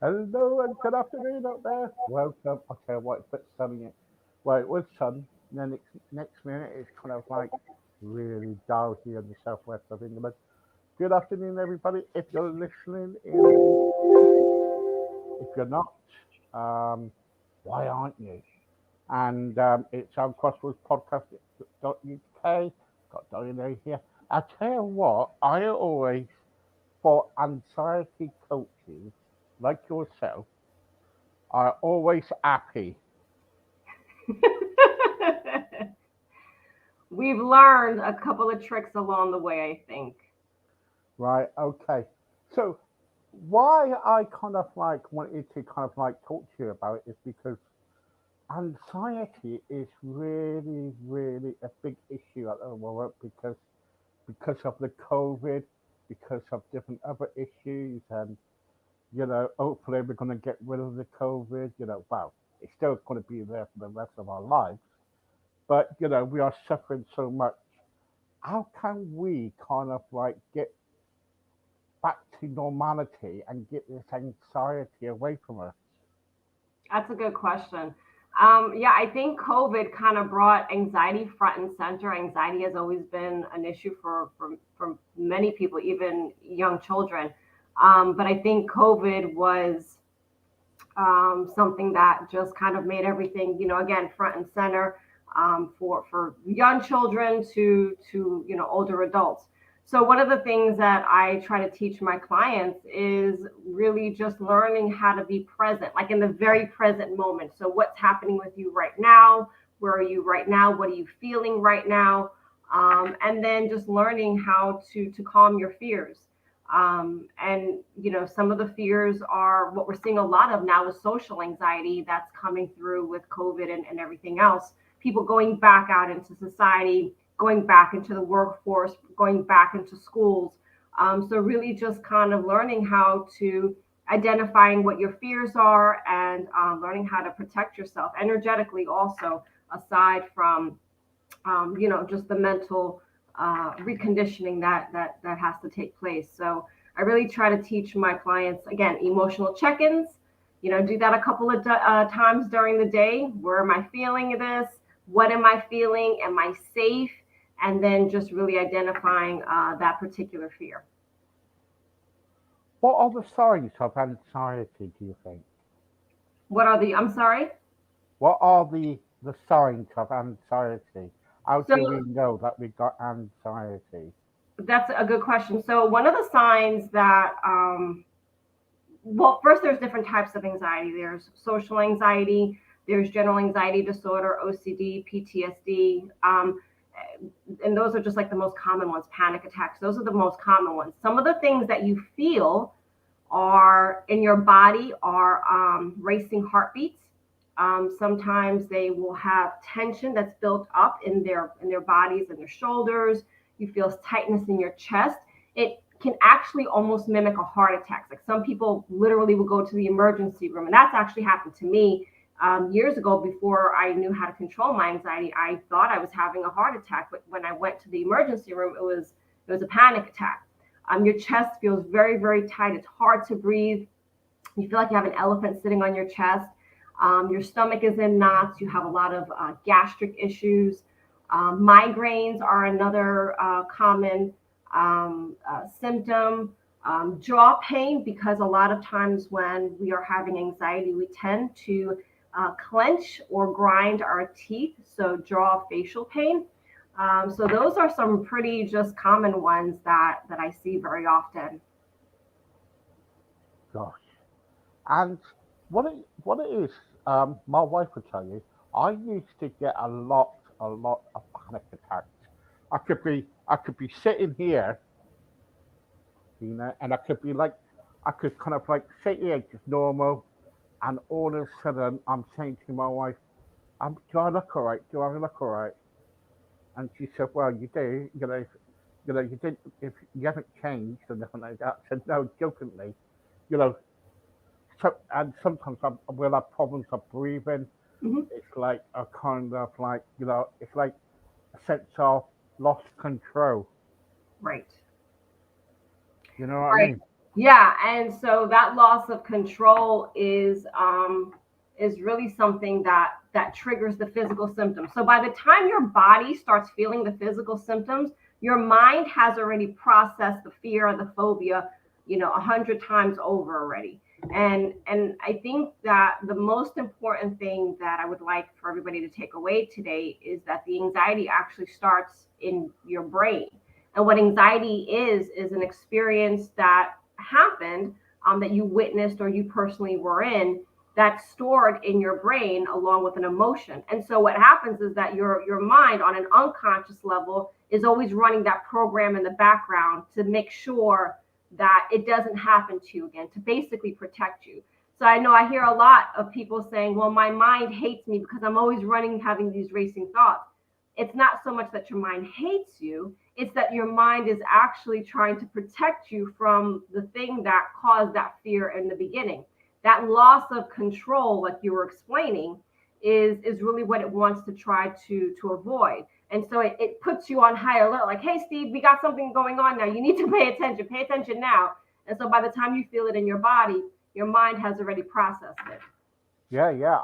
Hello and good afternoon out there. Welcome. Okay, what it's a bit sunny. Well, it was sun. And then next minute it's kind of like really dull here in the southwest of England. Good afternoon, everybody. If you're listening in the if you're not, um, why aren't you? And it's on crosswordspodcast.uk. Got Diana here. I tell you what, I always, for anxiety coaches like yourself, are always happy. We've learned a couple of tricks along the way, I think. Right, okay. So why I kind of like wanted to kind of like talk to you about it is because anxiety is really, really a big issue at the moment because of the COVID, because of different other issues, and hopefully we're going to get rid of the COVID. Well, it's still going to be there for the rest of our lives, but we are suffering so much. How can we kind of like get back to normality and get this anxiety away from us? That's a good question. Yeah, I think COVID kind of brought anxiety front and center. Anxiety has always been an issue for many people, even young children. But I think COVID was something that just kind of made everything, again, front and center for young children to older adults. So one of the things that I try to teach my clients is really just learning how to be present, like in the very present moment. So what's happening with you right now? Where are you right now? What are you feeling right now? And then just learning how to calm your fears. And some of the fears are what we're seeing a lot of now is social anxiety that's coming through with COVID and everything else. People going back out into society, going back into the workforce, going back into schools. So really just kind of learning how to identifying what your fears are and learning how to protect yourself energetically also, aside from just the mental reconditioning that has to take place. So I really try to teach my clients again emotional check-ins. Do that a couple of times during the day. Where am I feeling this? What am I feeling? Am I safe? And then just really identifying that particular fear. What are the signs of anxiety, do you think? What are the? I'm sorry. What are the signs of anxiety? How So do we know that we got anxiety? that's a good question. So one of the signs that well, first, there's different types of anxiety. There's social anxiety, there's general anxiety disorder, OCD, PTSD. And those are just like the most common ones, panic attacks. Those are the most common ones. Some of the things that you feel are in your body are racing heartbeats. Sometimes they will have tension that's built up in their bodies and their shoulders. You feel tightness in your chest. It can actually almost mimic a heart attack. Like some people literally will go to the emergency room, and that's actually happened to me years ago. Before I knew how to control my anxiety, I thought I was having a heart attack, but when I went to the emergency room, it was a panic attack. Your chest feels very, very tight. It's hard to breathe. You feel like you have an elephant sitting on your chest. Your stomach is in knots. You have a lot of gastric issues. Migraines are another common symptom. Jaw pain, because a lot of times when we are having anxiety, we tend to clench or grind our teeth. So, jaw facial pain. So those are some pretty just common ones that I see very often. Gosh. And what it is, my wife would tell you, I used to get a lot of panic attacks. I could be sitting here, and I could kind of like sit here just normal, and all of a sudden I'm saying to my wife, "Do I look alright? Do I look alright?" And she said, "Well, you do. You didn't. If you haven't changed or nothing like that." I said, "No, jokingly. You know, and sometimes I will have problems of breathing. Hmm. It's like a kind of like, it's like a sense of lost control. Right. You know what I Right. mean?" Yeah, and so that loss of control is really something that triggers the physical symptoms. So by the time your body starts feeling the physical symptoms, your mind has already processed the fear or the phobia, 100 times over already. And I think that the most important thing that I would like for everybody to take away today is that the anxiety actually starts in your brain. And what anxiety is an experience that happened, that you witnessed or you personally were in, that's stored in your brain along with an emotion. And so what happens is that your mind on an unconscious level is always running that program in the background to make sure that it doesn't happen to you again, to basically protect you. So I know I hear a lot of people saying, well, my mind hates me because I'm always running, having these racing thoughts. It's not so much that your mind hates you, it's that your mind is actually trying to protect you from the thing that caused that fear in the beginning. That loss of control, like you were explaining, is really what it wants to try to avoid. And so it puts you on high alert, like, hey, Steve, we got something going on now. You need to pay attention now. And so by the time you feel it in your body, your mind has already processed it. Yeah, yeah.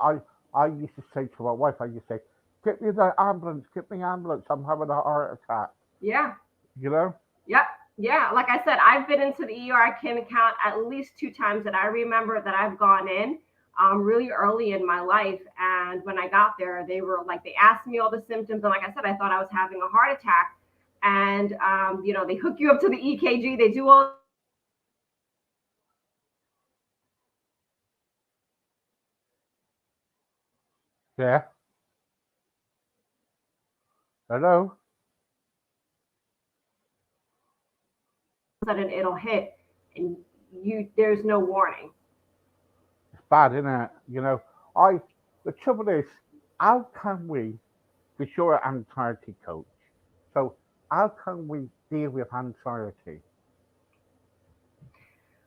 I used to say to my wife, I used to say, "Get me the ambulance, get me ambulance. I'm having a heart attack." Yeah. You know? Yep. Yeah. Like I said, I've been into the ER. I can count at least 2 times that I remember that I've gone in, really early in my life. And when I got there, they were like, they asked me all the symptoms. And like I said, I thought I was having a heart attack. And, they hook you up to the EKG. They do all these tests. And then they say, okay, well, you have this condition. And then they tell you that you have this condition. And then they tell you Yeah. that you have this condition. And then they tell you that you Hello? have this condition. And then they tell you that you have this condition. And then all of a sudden it'll hit and there's no warning. It's bad, isn't it? I the trouble is, how can we, because you're an anxiety coach, so how can we deal with anxiety?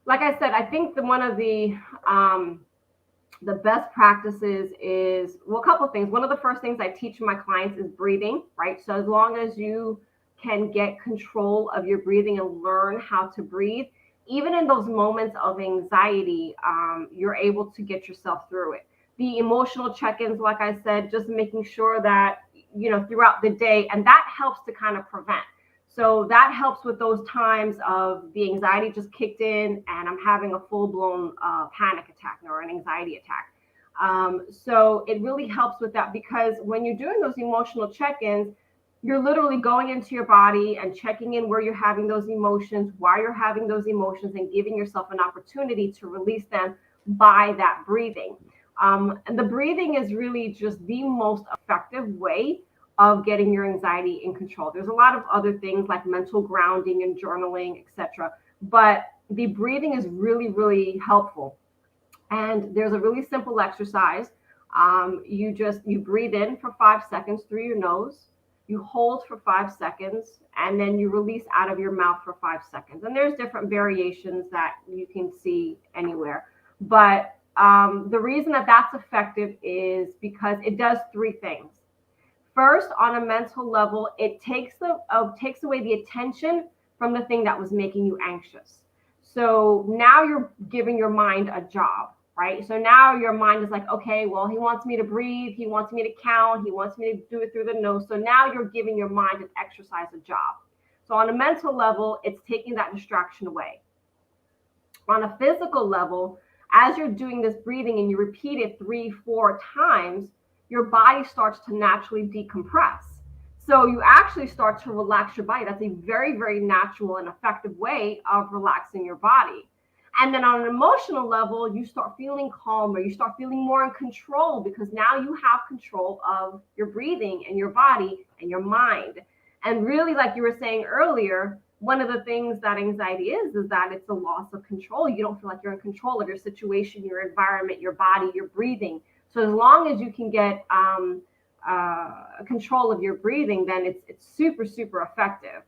Like I said, I think one of the best practices is, well, a couple of things. One of the first things I teach my clients is breathing, right? So as long as you can get control of your breathing and learn how to breathe, even in those moments of anxiety, you're able to get yourself through it. The emotional check-ins, like I said, just making sure that, throughout the day, and that helps to kind of prevent. So that helps with those times of the anxiety just kicked in and I'm having a full blown panic attack or an anxiety attack. So it really helps with that because when you're doing those emotional check ins, you're literally going into your body and checking in where you're having those emotions, why you're having those emotions, and giving yourself an opportunity to release them by that breathing. And the breathing is really just the most effective way of getting your anxiety in control. There's a lot of other things like mental grounding and journaling, etc. But the breathing is really, really helpful. And there's a really simple exercise. You breathe in for 5 seconds through your nose, you hold for 5 seconds, and then you release out of your mouth for 5 seconds. And there's different variations that you can see anywhere. But the reason that that's effective is because it does three things. First, on a mental level, it takes away the attention from the thing that was making you anxious. So now you're giving your mind a job, right? So now your mind is like, okay, well, he wants me to breathe, he wants me to count, he wants me to do it through the nose. So now you're giving your mind an exercise, a job. So on a mental level, it's taking that distraction away. On a physical level, as you're doing this breathing and you repeat it 3, 4 times, your body starts to naturally decompress. So you actually start to relax your body. That's a very, very natural and effective way of relaxing your body. And then on an emotional level, you start feeling calmer, you start feeling more in control because now you have control of your breathing and your body and your mind. And really, like you were saying earlier, one of the things that anxiety is that it's a loss of control. You don't feel like you're in control of your situation, your environment, your body, your breathing. So as long as you can get control of your breathing, then it's super, super effective.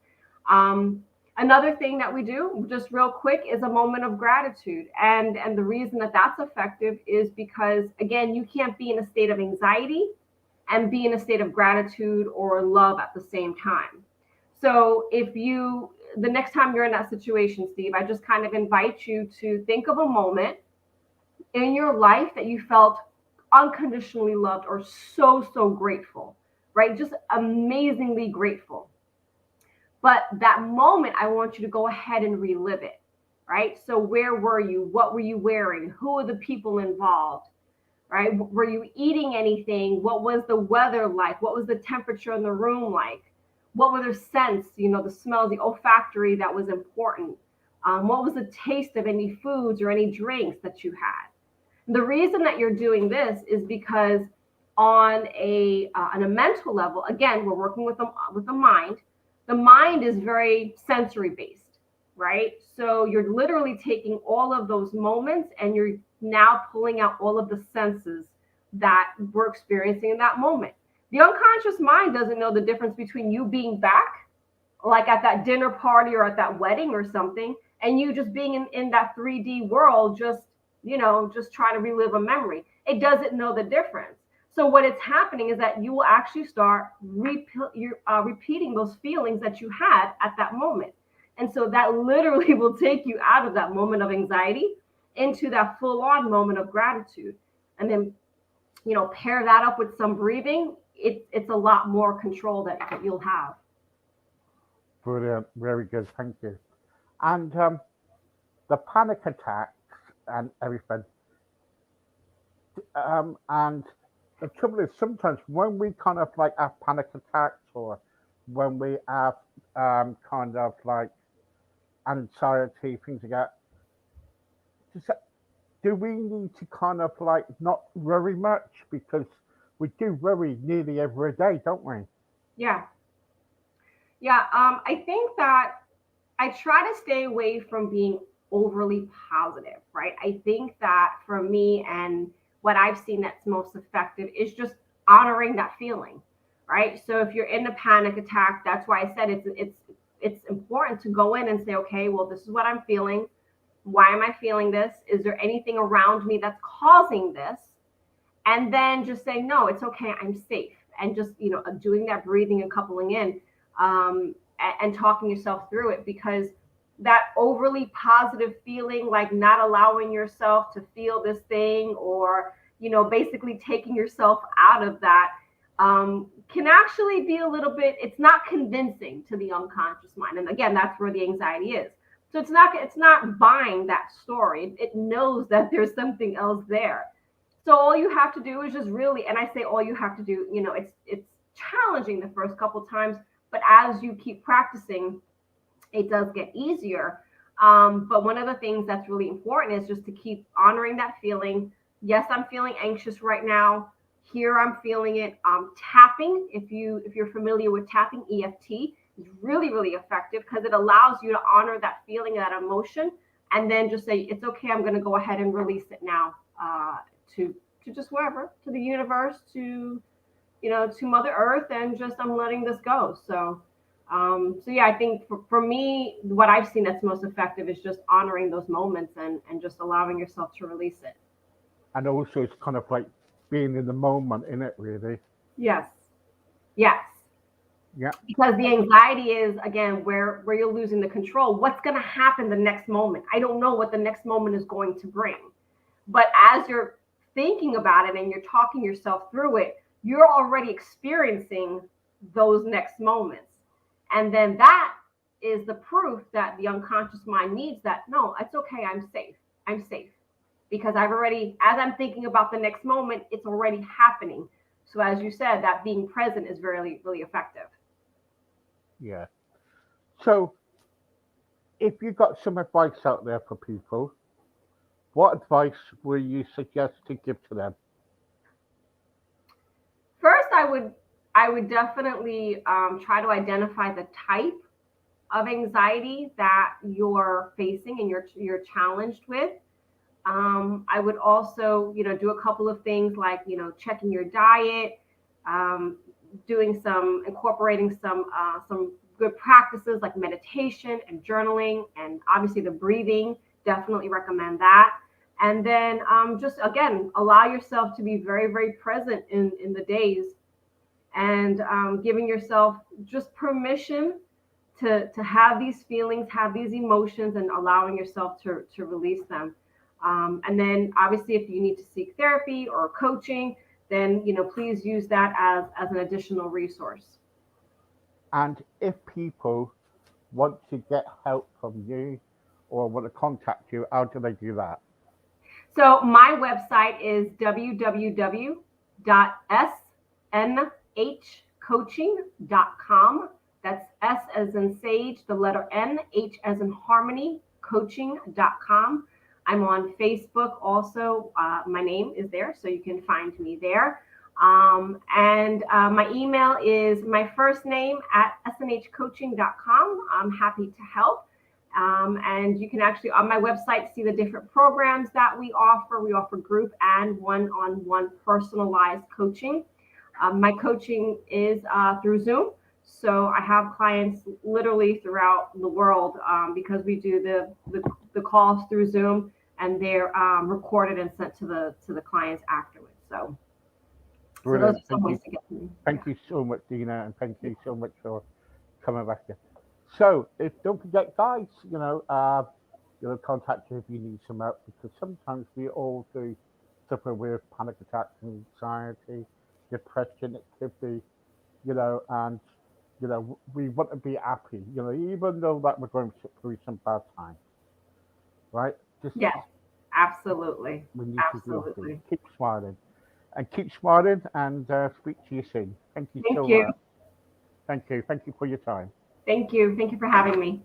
Um, Another thing that we do, just real quick, is a moment of gratitude. And the reason that that's effective is because, again, you can't be in a state of anxiety and be in a state of gratitude or love at the same time. So if you the next time you're in that situation, Steve, I just kind of invite you to think of a moment in your life that you felt unconditionally loved or so grateful, right? Just amazingly grateful. But that moment, I want you to go ahead and relive it, right? So, where were you? What were you wearing? Who are the people involved? Right? Were you eating anything? What was the weather like? What was the temperature in the room like? What were the scents, the smells, the olfactory that was important? What was the taste of any foods or any drinks that you had? The reason that you're doing this is because on a mental level, again, we're working with the mind. The mind is very sensory based, right? So you're literally taking all of those moments and you're now pulling out all of the senses that we're experiencing in that moment. The unconscious mind doesn't know the difference between you being back, like at that dinner party or at that wedding or something, and you just being in that 3D world, just trying to relive a memory. It doesn't know the difference. So what is happening is that you will actually start repeating those feelings that you had at that moment. And so that literally will take you out of that moment of anxiety into that full on moment of gratitude. And then, pair that up with some breathing. It's a lot more control that you'll have. Brilliant, very good, thank you. And the panic attacks and everything. And the trouble is, sometimes when we kind of like have panic attacks or when we have kind of like anxiety, things like that, does that- do we need to kind of like not worry much because we do worry nearly every day, don't we? Yeah. Yeah. I think that I try to stay away from being overly positive, right? I think that for me and what I've seen that's most effective is just honoring that feeling, right? So if you're in a panic attack, that's why I said it's important to go in and say, okay, well, this is what I'm feeling. Why am I feeling this? Is there anything around me that's causing this? And then just say, no, it's okay, I'm safe. And just, doing that breathing and coupling in, and talking yourself through it, because that overly positive feeling, like not allowing yourself to feel this thing, or, basically taking yourself out of that, can actually be a little bit, it's not convincing to the unconscious mind. And again, that's where the anxiety is. So it's not buying that story. It knows that there's something else there. So all you have to do is just really, and I say all you have to do, it's challenging the first couple times, but as you keep practicing, it does get easier. But one of the things that's really important is just to keep honoring that feeling. Yes, I'm feeling anxious right now. Here I'm feeling it. Tapping, if you're familiar with tapping, EFT is really effective because it allows you to honor that feeling, that emotion, and then just say it's okay. I'm going to go ahead and release it now, to just wherever, to the universe, to Mother Earth, and just I'm letting this go. So yeah, I think for me, what I've seen that's most effective is just honoring those moments and just allowing yourself to release it. And also, it's kind of like being in the moment, in it, really. Yes, yes. Yeah. Because the anxiety is again where you're losing the control. What's going to happen the next moment? I don't know what the next moment is going to bring. But as you're thinking about it and you're talking yourself through it, you're already experiencing those next moments. And then that is the proof that the unconscious mind needs that no, it's okay, I'm safe. I'm safe. Because I've already, as I'm thinking about the next moment, it's already happening. So as you said, that being present is really effective. Yeah. So, if you got some advice out there for people, what advice would you suggest to give to them? First, I would definitely try to identify the type of anxiety that you're facing and you're challenged with. I would also, do a couple of things like, checking your diet, um, doing incorporating some good practices like meditation and journaling, and obviously the breathing. Definitely recommend that. And then just again, allow yourself to be very present in the days, and giving yourself just permission to have these feelings, have these emotions, and allowing yourself to release them. And then obviously, if you need to seek therapy or coaching, then please use that as an additional resource. And if people want to get help from you or want to contact you, how do they do that? So my website is www.snhcoaching.com. That's S as in sage, the letter N, H as in harmony, coaching.com. I'm on Facebook also. My name is there, so you can find me there. And my email is my first name at snhcoaching.com. I'm happy to help. And you can actually on my website see the different programs that we offer. We offer group and one-on-one personalized coaching. My coaching is through Zoom. So I have clients literally throughout the world because we do the calls through Zoom, and they're recorded and sent to the clients afterwards. So those Brilliant. are some ways to get to me. Yeah. Thank you so much, Dina, and thank you so much for coming back here. So, if don't forget, guys, contact you if you need some help because sometimes we all do suffer with panic attacks, anxiety, depression. It could be, and we want to be happy, even though that we're going through some bad times, right? Just Yes, absolutely. we need to be happy. Absolutely. Keep smiling, and speak to you soon. Thank you Thank so you. much. Thank you for your time. Thank you. Thank you for having me.